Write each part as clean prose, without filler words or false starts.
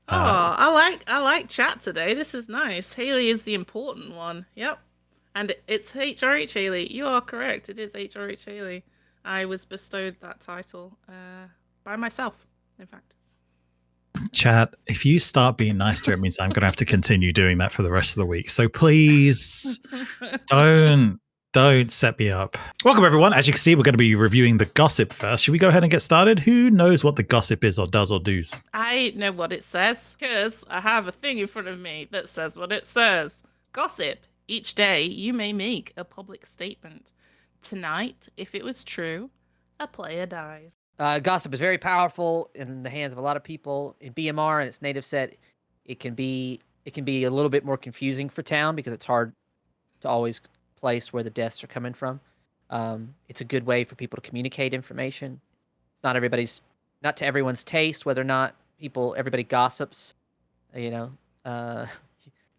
Oh, Uh, I like chat today. This is nice. Hayley is the important one. Yep. And it's HRH Hayley. You are correct. It is HRH Hayley. I was bestowed that title by myself, in fact. Chat, if you start being nice to it, means I'm going to have to continue doing that for the rest of the week. So please don't set me up. Welcome everyone. As you can see, we're going to be reviewing the gossip first. Should we go ahead and get started? Who knows what the gossip is or does or does? I know what it says because I have a thing in front of me that says what it says. Gossip. Each day you may make a public statement. Tonight, if it was true, a player dies. Gossip is very powerful in the hands of a lot of people. In BMR and its native set, it can be a little bit more confusing for town because it's hard to always place where the deaths are coming from. It's a good way for people to communicate information. It's not to everyone's taste, whether or not everybody gossips. You know,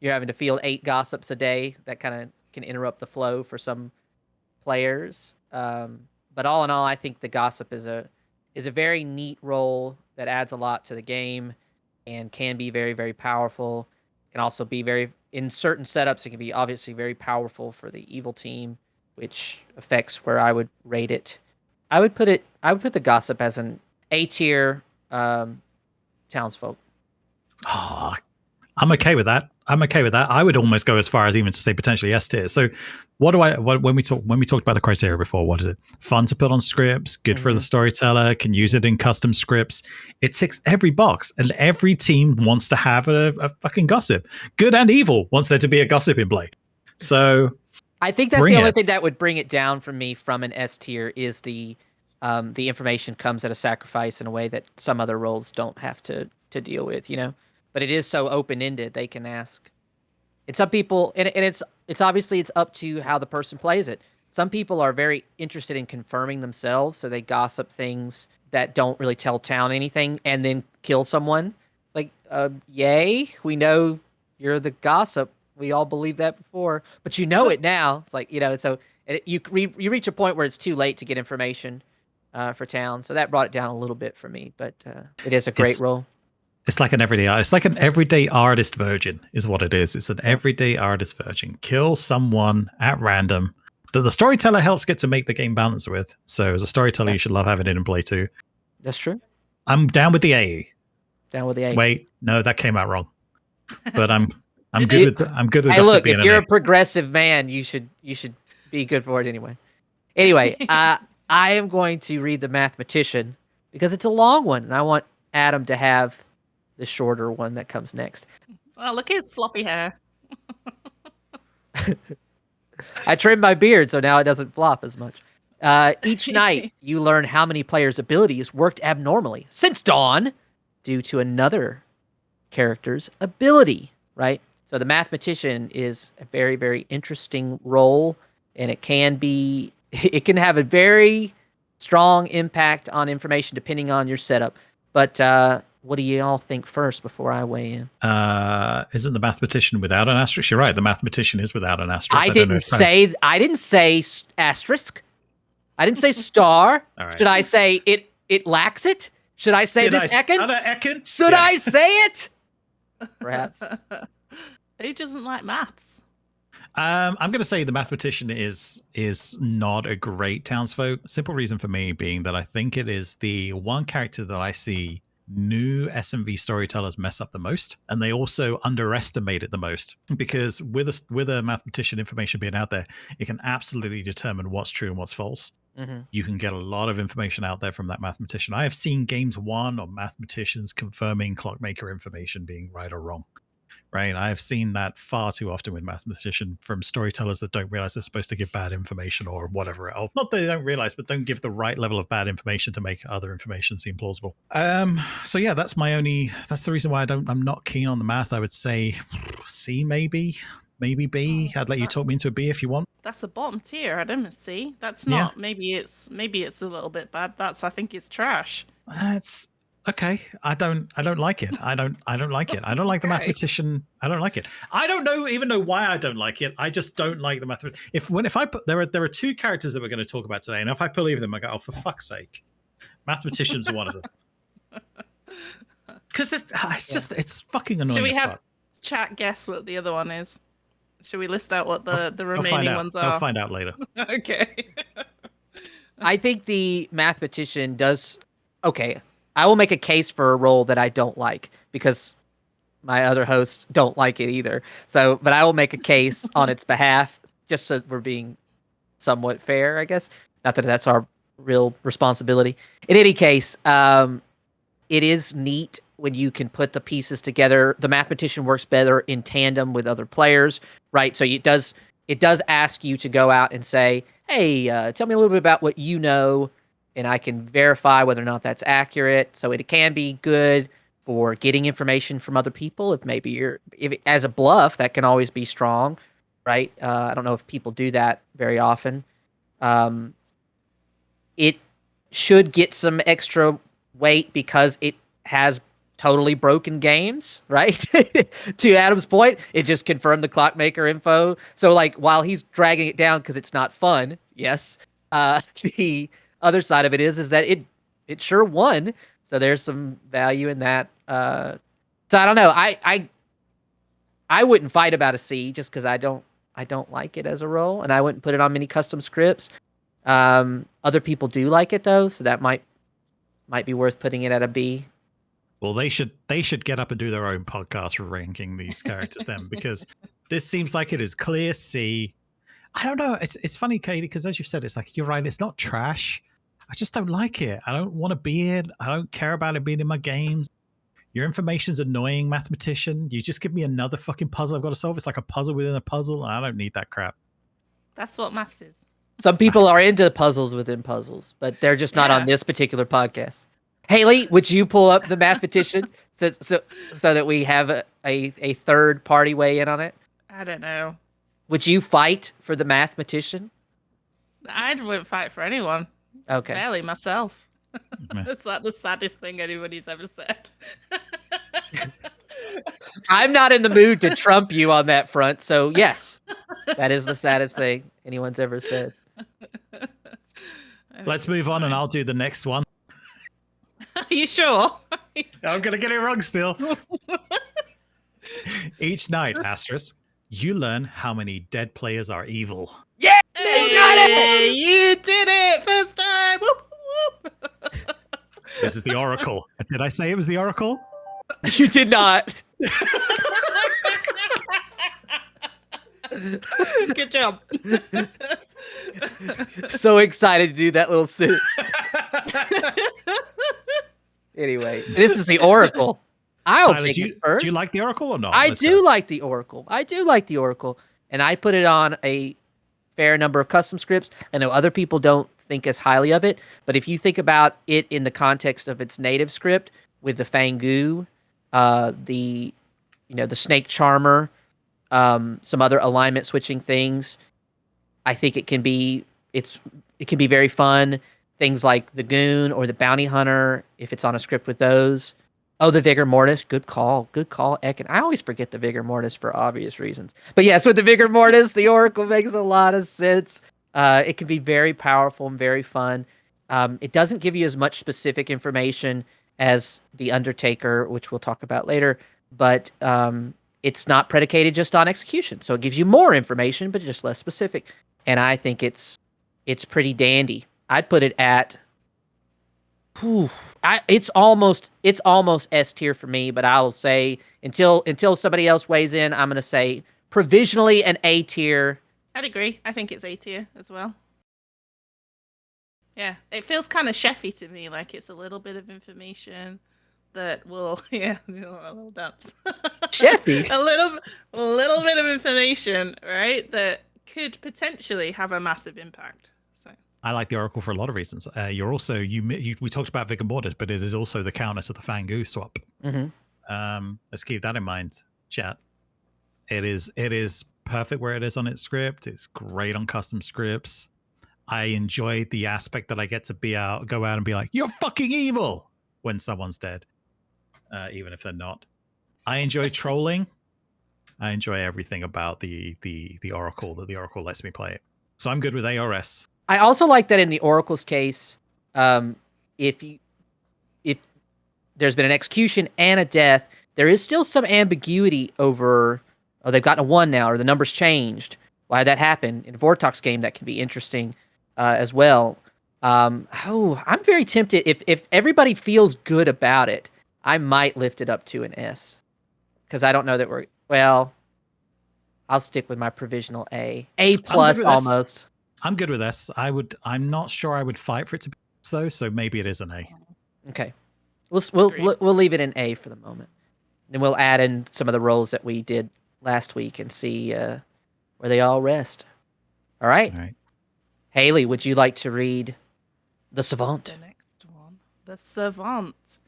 you're having to field 8 gossips a day. That kind of can interrupt the flow for some players. But all in all, I think the gossip is a very neat role that adds a lot to the game and can be very, very powerful. Can also be in certain setups, it can be obviously very powerful for the evil team, which affects where I would rate it. I would put the gossip as an A tier townsfolk. Oh, I'm okay with that. I would almost go as far as even to say potentially S tier. So when we talked about the criteria before, what is it? Fun to put on scripts, good for the storyteller, can use it in custom scripts. It ticks every box, and every team wants to have a fucking gossip. Good and evil wants there to be a gossip in play. So I think that's the only thing that would bring it down for me from an S tier is the information comes at a sacrifice in a way that some other roles don't have to deal with, you know. But it is so open-ended, they can ask. And some people, and it's obviously it's up to how the person plays it. Some people are very interested in confirming themselves, so they gossip things that don't really tell town anything and then kill someone. Like, yay, we know you're the gossip. We all believed that before, but you know it now. It's like, you know, so you reach a point where it's too late to get information for town. So that brought it down a little bit for me, but it is a great role. It's like an everyday artist. It's like an everyday artist virgin is what it is. It's an everyday artist virgin. Kill someone at random that the storyteller helps get to make the game balance with. So as a storyteller, you should love having it in play too. That's true. I'm down with the A. Down with the A. Wait, no, that came out wrong. But I'm good with Hey, look, if you're a progressive man, you should be good for it anyway. Anyway, I am going to read the mathematician because it's a long one, and I want Adam to have the shorter one that comes next. Oh, look at his floppy hair. I trimmed my beard, so now it doesn't flop as much. Each night, you learn how many players' abilities worked abnormally since dawn due to another character's ability, right? So the mathematician is a very, very interesting role, and it can have a very strong impact on information depending on your setup. But what do you all think first before I weigh in? Isn't the mathematician without an asterisk? You're right. The mathematician is without an asterisk. I didn't say asterisk. I didn't say star. Right. Should I say it lacks it? Should I say this Ekin? Should I say it? Perhaps. Who doesn't like maths? I'm going to say the mathematician is not a great townsfolk. Simple reason for me being that I think it is the one character that I see new SMV storytellers mess up the most, and they also underestimate it the most, because with a mathematician information being out there, it can absolutely determine what's true and what's false. You can get a lot of information out there from that mathematician. I have seen games won on mathematicians confirming clockmaker information being right or wrong. Right, I have seen that far too often with mathematician from storytellers that don't realize they're supposed to give bad information or whatever else. Not that they don't realize, but don't give the right level of bad information to make other information seem plausible. So yeah, that's the reason why I'm not keen on the math. I would say C, maybe B. I'd let you talk me into a B if you want. That's a bottom tier, Adam. C. That's not. Yeah. Maybe it's a little bit bad. I think it's trash. It's okay. I don't like it. I don't like it. I don't like the mathematician. I don't like it. I don't even know why I don't like it. I just don't like the mathematician. If I put there are 2 characters that we're going to talk about today, and if I pull either of them, I go, oh, for fuck's sake, mathematician's one of them. Because it's fucking annoying Should we as have fuck. chat guess what the other one is? Should we list out what the They'll remaining find out. ones They'll are? find out later. Okay. I think the mathematician does. Okay, I will make a case for a role that I don't like because my other hosts don't like it either. So, but I will make a case on its behalf, just so we're being somewhat fair, I guess. Not that that's our real responsibility. In any case, it is neat when you can put the pieces together. The mathematician works better in tandem with other players, right? So it does ask you to go out and say, hey, tell me a little bit about what you know, and I can verify whether or not that's accurate. So it can be good for getting information from other people. If maybe as a bluff, that can always be strong, right? I don't know if people do that very often. It should get some extra weight because it has totally broken games, right? To Adam's point, it just confirmed the clockmaker info. So like while he's dragging it down because it's not fun, yes, the other side of it is that it sure won. So there's some value in that. So I don't know. I wouldn't fight about a C just because I don't like it as a role, and I wouldn't put it on many custom scripts. Other people do like it though, so that might be worth putting it at a B. Well, they should get up and do their own podcast ranking these characters then, because this seems like it is clear C. I don't know. It's funny, Katie, because as you've said, it's like you're right. It's not trash. I just don't like it. I don't want to be it. I don't care about it being in my games. Your information's annoying, mathematician. You just give me another fucking puzzle I've got to solve. It's like a puzzle within a puzzle. I don't need that crap. That's what maths is. Some people are into puzzles within puzzles, but they're just not on this particular podcast. Hayley, would you pull up the mathematician so that we have a third party weigh in on it? I don't know. Would you fight for the mathematician? I wouldn't fight for anyone. Okay. Barely myself. It's like the saddest thing anybody's ever said. I'm not in the mood to trump you on that front, so yes, that is the saddest thing anyone's ever said. Let's move on, and I'll do the next one. Are you sure? I'm gonna get it wrong still. Each night, asterisk, you learn how many dead players are evil. Yeah, hey, you got it! You did it first time. Whoop, whoop. This is the Oracle. Did I say it was the Oracle? You did not. Good job. So excited to do that little sit. Anyway, this is the Oracle. I'll Tyler, take it first. Do you like the Oracle or not? I do like the Oracle. I do like the Oracle. And I put it on a fair number of custom scripts. I know other people don't think as highly of it, but if you think about it in the context of its native script with the Fangu, the Snake Charmer, some other alignment switching things, I think it can be very fun. Things like the Goon or the Bounty Hunter, if it's on a script with those. Oh, the Vigor Mortis. Good call, Ekin. I always forget the Vigor Mortis for obvious reasons. But yes, with the Vigor Mortis, the Oracle makes a lot of sense. It can be very powerful and very fun. It doesn't give you as much specific information as the Undertaker, which we'll talk about later, but it's not predicated just on execution. So it gives you more information, but just less specific. And I think it's pretty dandy. I'd put it at it's almost S tier for me, but I'll say until somebody else weighs in, I'm going to say provisionally an A tier. I'd agree. I think it's A tier as well. Yeah, it feels kind of chefy to me, like it's a little bit of information that will, a little dance. Chefy? a little bit of information, right, that could potentially have a massive impact. I like the Oracle for a lot of reasons. You're also we talked about Vigor Mortis, but it is also the counter to the Fangu swap. Mm-hmm. Let's keep that in mind, chat. It is perfect where it is on its script. It's great on custom scripts. I enjoy the aspect that I get to go out and be like, "You're fucking evil" when someone's dead, even if they're not. I enjoy trolling. I enjoy everything about the Oracle that the Oracle lets me play it. So I'm good with ARS. I also like that in the Oracle's case, if there's been an execution and a death. There is still some ambiguity over, oh, they've gotten a 1 now, or the number's changed. Why did that happen? In a Vortox game, that can be interesting as well. I'm very tempted. If everybody feels good about it, I might lift it up to an S. Because I don't know that well, I'll stick with my provisional A. A plus almost. I'm good with S. I'm not sure I would fight for it to be S though, so maybe it is an A. Okay. We'll leave it in A for the moment. Then we'll add in some of the roles that we did last week and see where they all rest. All right. All right. Hayley, would you like to read The Savant? The next one. The Savant.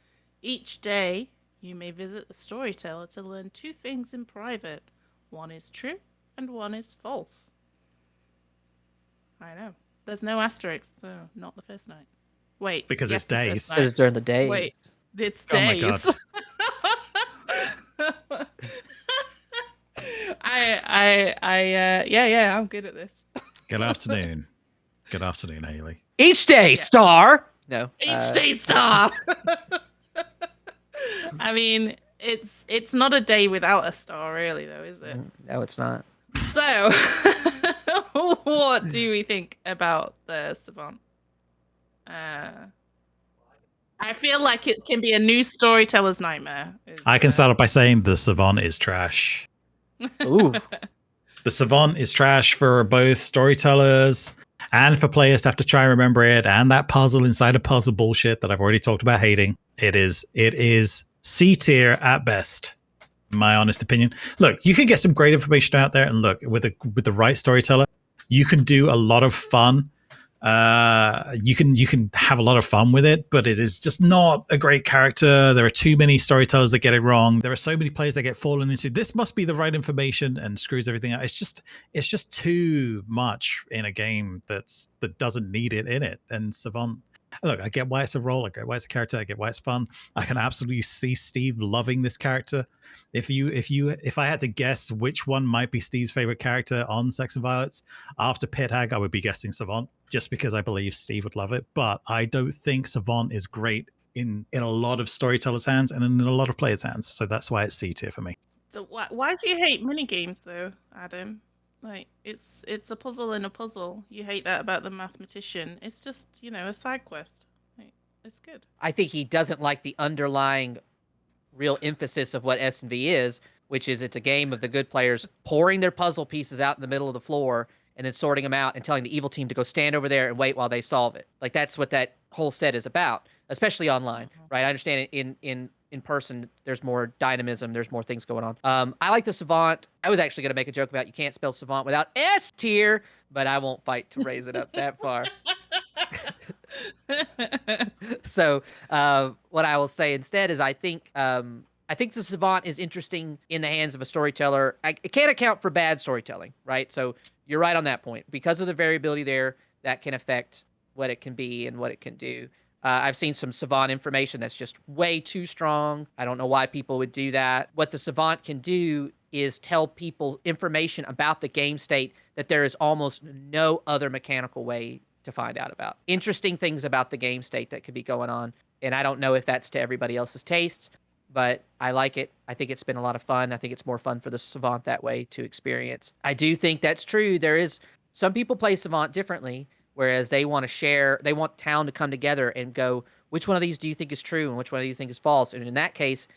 Each day, you may visit the storyteller to learn 2 things in private. One is true and one is false. I know. There's no asterisk, so not the first night. Wait. Because it's days. It was during the days. Wait. It's Oh my days. God. Yeah, I'm good at this. Good afternoon. Good afternoon, Hayley. Each day, star. No. Each day star. I mean, it's not a day without a star, really, though, is it? No, it's not. So, what do we think about the Savant? I feel like it can be a new storyteller's nightmare. I can start off by saying the Savant is trash. Ooh. The Savant is trash for both storytellers and for players to have to try and remember it, and that puzzle inside a puzzle bullshit that I've already talked about hating. It is C tier at best, in my honest opinion. Look, you can get some great information out there, and look, with the right storyteller, you can do a lot of fun. You can have a lot of fun with it, but it is just not a great character. There are too many storytellers that get it wrong. There are so many players that get fallen into this must be the right information and screws everything out. It's just too much in a game that doesn't need it in it. And Savant, look, I get why it's a role, I get why it's a character, I get why it's fun. I can absolutely see Steve loving this character. If I had to guess which one might be Steve's favorite character on Sects Violets after Pit Hag, I would be guessing Savant, just because I believe Steve would love it. But I don't think Savant is great in a lot of storytellers' hands and in a lot of players' hands. So that's why it's C tier for me. So why do you hate minigames, though, Adam? Like, it's a puzzle in a puzzle. You hate that about the mathematician. It's just, a side quest. Like, it's good. I think he doesn't like the underlying real emphasis of what S&V is, which is it's a game of the good players pouring their puzzle pieces out in the middle of the floor and then sorting them out and telling the evil team to go stand over there and wait while they solve it. Like, that's what that whole set is about, especially online, right? I understand it in person, there's more dynamism, there's more things going on. I like the Savant. I was actually going to make a joke about you can't spell Savant without S tier, but I won't fight to raise it up that far. So what I will say instead is I think the Savant is interesting in the hands of a storyteller. It can't account for bad storytelling, right? So you're right on that point. Because of the variability there, that can affect what it can be and what it can do. I've seen some Savant information that's just way too strong. I don't know why people would do that. What the Savant can do is tell people information about the game state that there is almost no other mechanical way to find out about. Interesting things about the game state that could be going on. And I don't know if that's to everybody else's taste, but I like it. I think it's been a lot of fun. I think it's more fun for the Savant that way to experience. I do think that's true. Some people play Savant differently, whereas they want to share, they want town to come together and go, which one of these do you think is true and which one do you think is false? And in that case,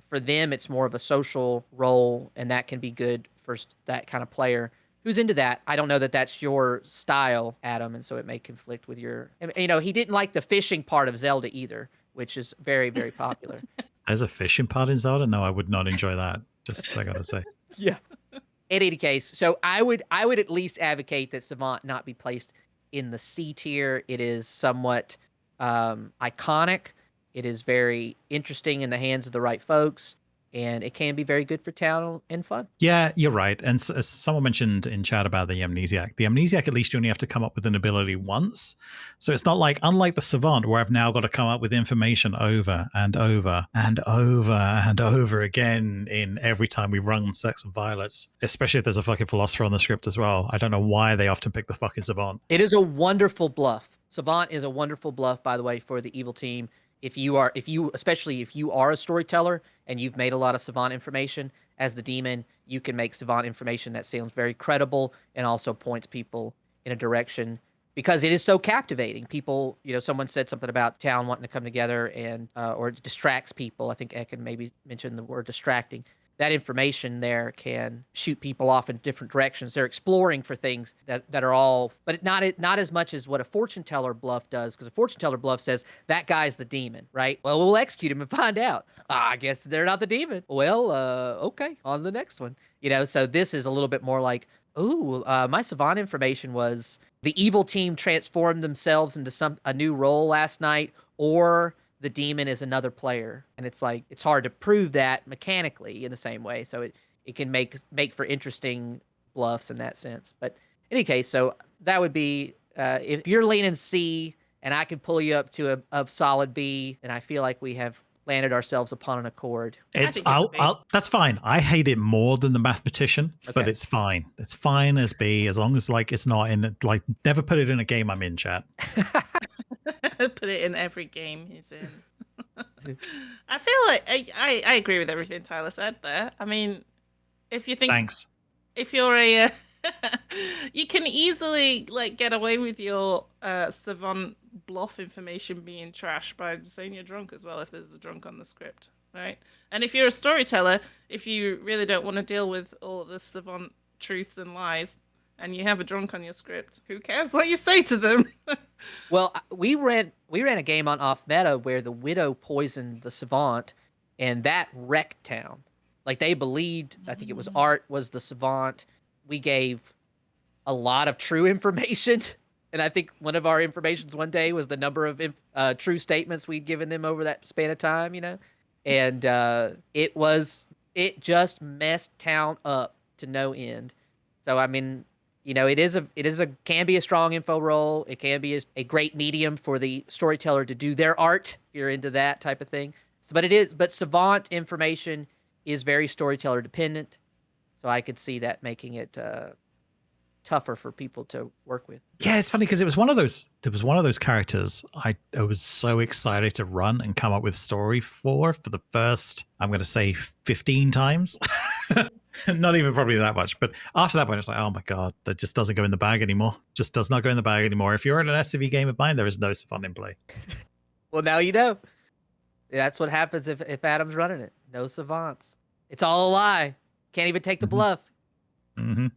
for them, it's more of a social role, and that can be good for that kind of player who's into that. I don't know that that's your style, Adam, and so it may conflict with your, he didn't like the fishing part of Zelda either, which is very, very popular. There's a fishing part in Zelda? No, I would not enjoy that. Just, I gotta say. Yeah. In any case, so I would at least advocate that Savant not be placed in the C tier. It is somewhat iconic. It is very interesting in the hands of the right folks, and it can be very good for town and fun. Yeah, you're right. And as someone mentioned in chat about the Amnesiac, at least you only have to come up with an ability once. So it's not like, unlike the Savant, where I've now got to come up with information over and over and over and over again in every time we run Sects Violets, especially if there's a fucking philosopher on the script as well. I don't know why they often pick the fucking Savant. It is a wonderful bluff. Savant is a wonderful bluff, by the way, for the evil team. especially if you are a storyteller and you've made a lot of savant information as the demon, you can make savant information that sounds very credible and also points people in a direction because it is so captivating. People, someone said something about town wanting to come together and or it distracts people. I think Ekin maybe mentioned the word distracting. That information there can shoot people off in different directions. They're exploring for things that are all, but not as much as what a fortune teller bluff does, because a fortune teller bluff says that guy's the demon, right? Well, we'll execute him and find out. I guess they're not the demon. Well, okay, on the next one. So this is a little bit more like, ooh, my savant information was the evil team transformed themselves into a new role last night, or the demon is another player. And it's like, it's hard to prove that mechanically in the same way. So it can make for interesting bluffs in that sense. But in any case, so that would be, if you're leaning C and I can pull you up to a solid B, then I feel like we have landed ourselves upon an accord. That's fine. I hate it more than the mathematician, but it's fine. It's fine as B, as long as it's not in never put it in a game I'm in, chat. Put it in every game he's in. I feel like I agree with everything Tyler said there. I mean, if you think, thanks. If you're a, you can easily get away with your savant bluff information being trash by just saying you're drunk as well if there's a drunk on the script, right? And if you're a storyteller, if you really don't want to deal with all the savant truths and lies, and you have a drunk on your script, who cares what you say to them? Well, we ran a game on Off Meta where the widow poisoned the savant, and that wrecked town. They believed, I think it was Art was the savant. We gave a lot of true information, and I think one of our informations one day was the number of true statements we'd given them over that span of time, and it just messed town up to no end. So I mean, can be a strong info role. It can be a great medium for the storyteller to do their art if you're into that type of thing. But savant information is very storyteller dependent. So I could see that making it tougher for people to work with. Yeah, it's funny because it was one of those characters I was so excited to run and come up with story for the first, I'm going to say 15 times. Not even probably that much, but after that point, it's like, oh my god, that just doesn't go in the bag anymore. Just does not go in the bag anymore. If you're in an SCV game of mine, there is no savant in play. Well, now you know. That's what happens if Adam's running it. No savants. It's all a lie. Can't even take the bluff. Mm-hmm.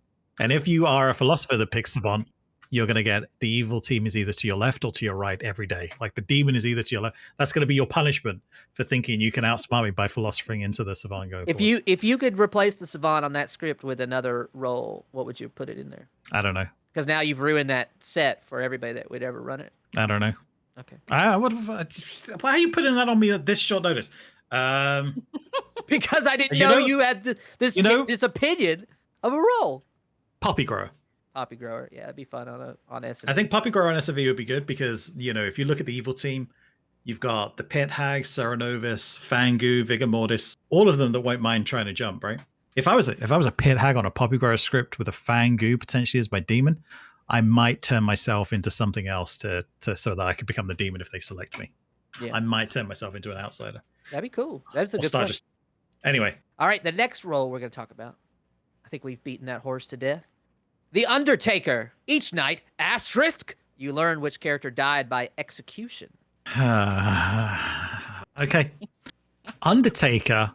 And if you are a philosopher that picks savant, you're going to get the evil team is either to your left or to your right every day. The demon is either to your left. That's going to be your punishment for thinking you can outsmart me by philosophering into the savant going forward. If you could replace the savant on that script with another role, what would you put it in there? I don't know. Because now you've ruined that set for everybody that would ever run it. I don't know. Okay. Why are you putting that on me at this short notice? Because I didn't know you had this opinion of a role. Poppy grower. Poppy grower, yeah, that'd be fun on SMV. I think Poppy grower on SMV would be good because if you look at the evil team, you've got the Pit Hag, Ceranovis, Fangu, Vigor Mortis, all of them that won't mind trying to jump, right? If I was a Pit Hag on a Poppy grower script with a Fangu potentially as my demon, I might turn myself into something else to so that I could become the demon if they select me. Yeah. I might turn myself into an outsider. That'd be cool. That's a good point. Anyway. All right, the next role we're going to talk about. I think we've beaten that horse to death. The Undertaker. Each night, asterisk, you learn which character died by execution. Okay. Undertaker.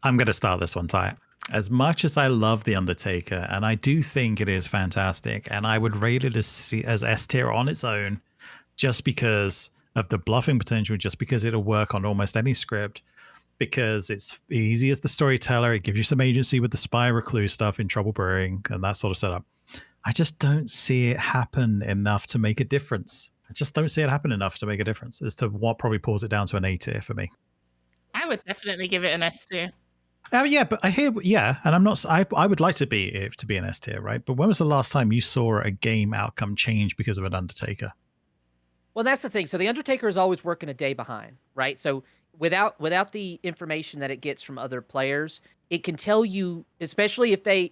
I'm going to start this one, Ty. As much as I love The Undertaker, and I do think it is fantastic, and I would rate it as S tier on its own, just because of the bluffing potential, just because it'll work on almost any script, because it's easy as the storyteller. It gives you some agency with the spy recluse stuff in Trouble Brewing and that sort of setup. I just don't see it happen enough to make a difference. As to what probably pulls it down to an A tier for me. I would definitely give it an S tier. Oh yeah, but and I'm not. I would like to be an S tier, right? But when was the last time you saw a game outcome change because of an Undertaker? Well, that's the thing. So the Undertaker is always working a day behind, right? So without the information that it gets from other players, it can tell you, especially if they,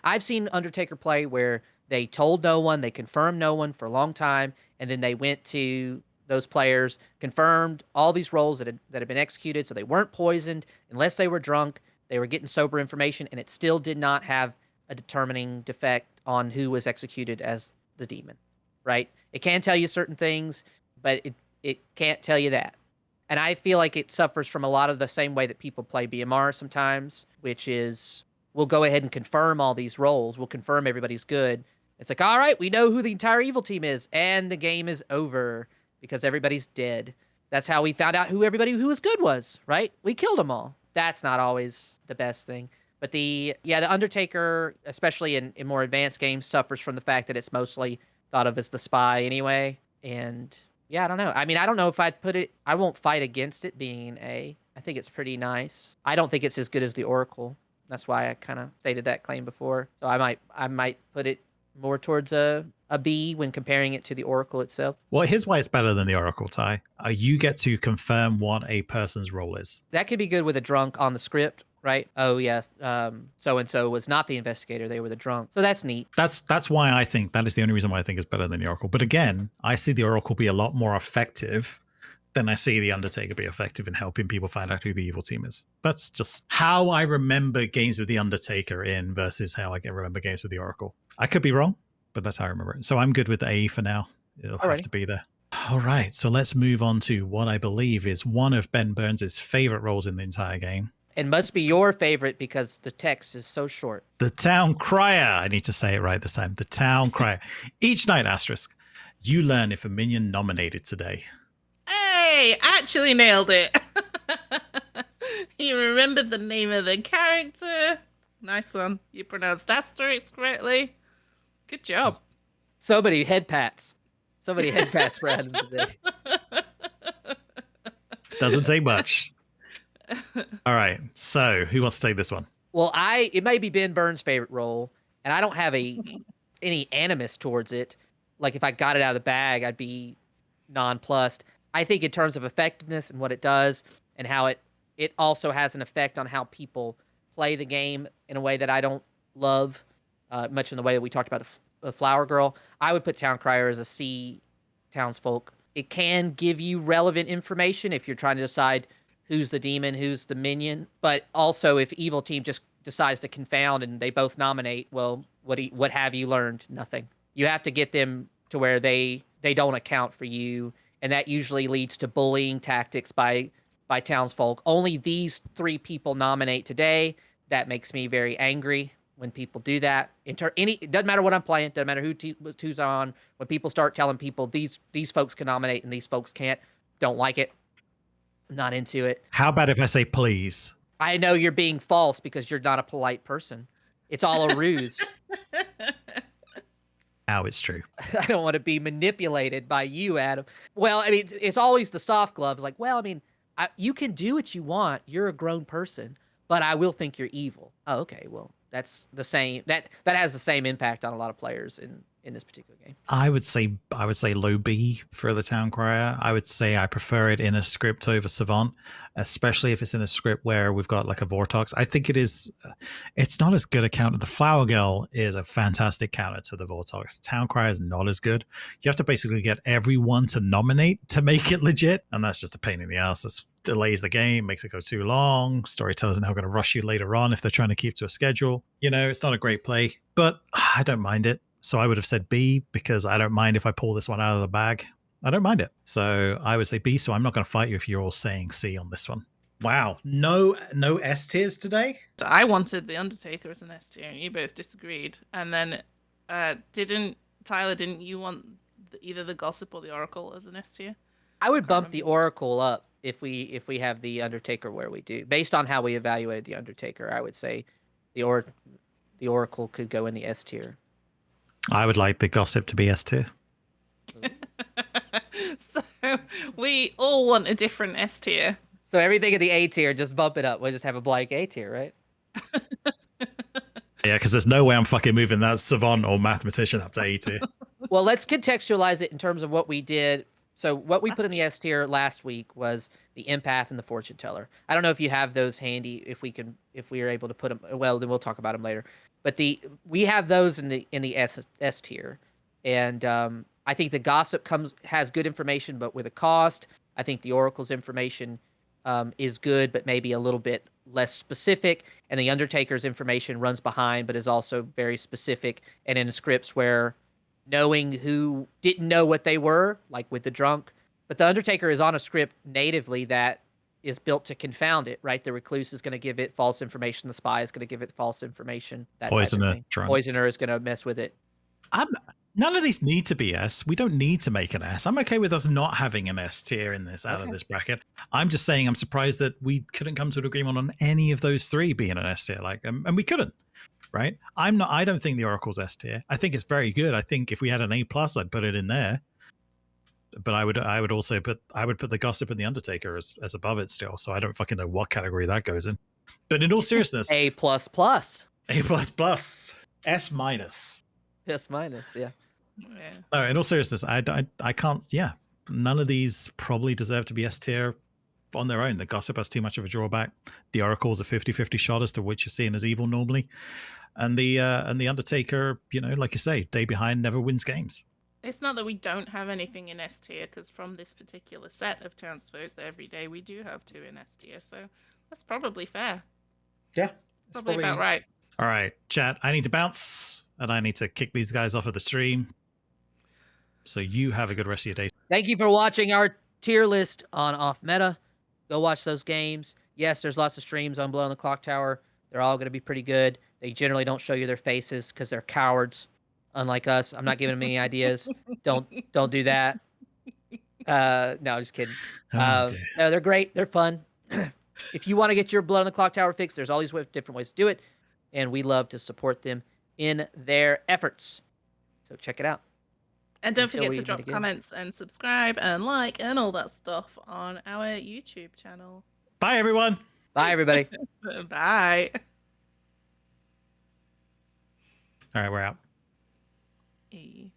I've seen Undertaker play where they told no one, they confirmed no one for a long time, and then they went to those players confirmed all these roles that had been executed, so they weren't poisoned unless they were drunk. They were getting sober information, and it still did not have a determining defect on who was executed as the demon, right? It can tell you certain things, but it can't tell you that. And I feel like it suffers from a lot of the same way that people play BMR sometimes, which is we'll go ahead and confirm all these roles. We'll confirm everybody's good. It's like, all right, we know who the entire evil team is, and the game is over because everybody's dead. That's how we found out who everybody who was good was, right? We killed them all. That's not always the best thing. But the Undertaker, especially in more advanced games, suffers from the fact that it's mostly thought of as the spy anyway. And yeah, I don't know. I mean, I don't know if I'd put it. I won't fight against it being an A. I think it's pretty nice. I don't think it's as good as the Oracle. That's why I kind of stated that claim before. So I might put it more towards a B when comparing it to the Oracle itself. Well, here's why it's better than the Oracle, Ty. You get to confirm what a person's role is. That could be good with a drunk on the script, right? Oh, yeah, so-and-so was not the investigator. They were the drunk. So that's neat. That's why I think that is the only reason why I think it's better than the Oracle. But again, I see the Oracle be a lot more effective than I see the Undertaker be effective in helping people find out who the evil team is. That's just how I remember games with the Undertaker in versus how I can remember games with the Oracle. I could be wrong, but that's how I remember it. So I'm good with the A for now. It'll have to be there. All right, so let's move on to what I believe is one of Ben Burns' favorite roles in the entire game. And must be your favorite because the text is so short. The Town Crier. I need to say it right this time. The Town Crier. Each night, asterisk, you learn if a minion nominated today. Hey, actually nailed it. You remembered the name of the character. Nice one. You pronounced asterisks correctly. Good job. So many head pats. So many head pats for Adam today. Doesn't take much. All right. So who wants to take this one? Well, it may be Ben Burns' favorite role, and I don't have any animus towards it. Like if I got it out of the bag, I'd be nonplussed. I think in terms of effectiveness and what it does, and how it also has an effect on how people play the game in a way that I don't love, much in the way that we talked about the Flower Girl. I would put Town Crier as a C townsfolk. It can give you relevant information if you're trying to decide who's the demon, who's the minion. But also if evil team just decides to confound and they both nominate, well, what have you learned? Nothing. You have to get them to where they don't account for you. And that usually leads to bullying tactics by townsfolk. Only these 3 people nominate today. That makes me very angry when people do that. It doesn't matter what I'm playing. Doesn't matter who's on. When people start telling people these folks can nominate and these folks can't, don't like it. Not into it. How about if I say please? I know you're being false because you're not a polite person. It's all a ruse. Now it's true. I don't want to be manipulated by you, Adam. Well, I mean, it's always the soft gloves. Like, well, I mean, you can do what you want. You're a grown person, but I will think you're evil. Oh, okay. Well, that's the same. That has the same impact on a lot of players in this particular game. I would say low B for the Town Crier. I would say I prefer it in a script over Savant, especially if it's in a script where we've got like a Vortox. I think it's not as good a counter. The Flower Girl is a fantastic counter to the Vortox. Town Crier is not as good. You have to basically get everyone to nominate to make it legit, and that's just a pain in the ass. That's delays the game, makes it go too long. Storytellers are now going to rush you later on if they're trying to keep to a schedule. You know, it's not a great play, but I don't mind it. So I would have said B because I don't mind if I pull this one out of the bag. I don't mind it. So I would say B. So I'm not going to fight you if you're all saying C on this one. Wow. No S tiers today? I wanted The Undertaker as an S tier, and you both disagreed. And then didn't you want either the Gossip or the Oracle as an S tier? I would bump the Oracle up if we have the Undertaker where we do. Based on how we evaluated the Undertaker, I would say the Oracle could go in the S tier. I would like the Gossip to be S tier. So we all want a different S tier. So everything in the A tier, just bump it up. We'll just have a blank A tier, right? Yeah, because there's no way I'm fucking moving that Savant or Mathematician up to A tier. Well, let's contextualize it in terms of what we did. So what we put in the S tier last week was the Empath and the Fortune Teller. I don't know if you have those handy. If we are able to put them, well, then we'll talk about them later. But we have those in the S tier, and I think the gossip has good information, but with a cost. I think the oracle's information is good, but maybe a little bit less specific. And the Undertaker's information runs behind, but is also very specific. And in scripts where knowing who didn't know what they were, like with the drunk, but the Undertaker is on a script natively that is built to confound it, right? The recluse is going to give it false information. The spy is going to give it false information. That Poisoner, type of thing. drunk. Poisoner is going to mess with it. None of these need to be S. We don't need to make an S. I'm okay with us not having an S tier in this out of this bracket. I'm just saying I'm surprised that we couldn't come to an agreement on any of those three being an S tier. Like, and we couldn't, right? I don't think the Oracle's S tier. I think it's very good. I think if we had an A plus, I'd put it in there. But I would also put the Gossip and the Undertaker as above it still. So I don't fucking know what category that goes in. But in all seriousness, A plus plus. A plus plus, S minus. S minus, yeah. Yeah. No, in all seriousness, I can't. Yeah, none of these probably deserve to be S tier on their own. The Gossip has too much of a drawback. The Oracle's a 50-50 shot as to which you're seeing as evil normally, and the Undertaker, you know, like you say, day behind never wins games. It's not that we don't have anything in S tier, because from this particular set of townsfolk, every day we do have 2 in S tier, so that's probably fair. Yeah, probably about right. All right, chat. I need to bounce, and I need to kick these guys off of the stream. So you have a good rest of your day. Thank you for watching our tier list on Off Meta. Go watch those games. Yes, there's lots of streams on Blood on the Clocktower. They're all going to be pretty good. They generally don't show you their faces because they're cowards, unlike us. I'm not giving them any ideas. Don't do that. No, just kidding. No, they're great. They're fun. If you want to get your Blood on the Clocktower fixed, there's all these different ways to do it, and we love to support them in their efforts. So check it out. And don't forget to drop comments and subscribe and like and all that stuff on our YouTube channel. Bye, everyone. Bye, everybody. Bye. All right, we're out. E.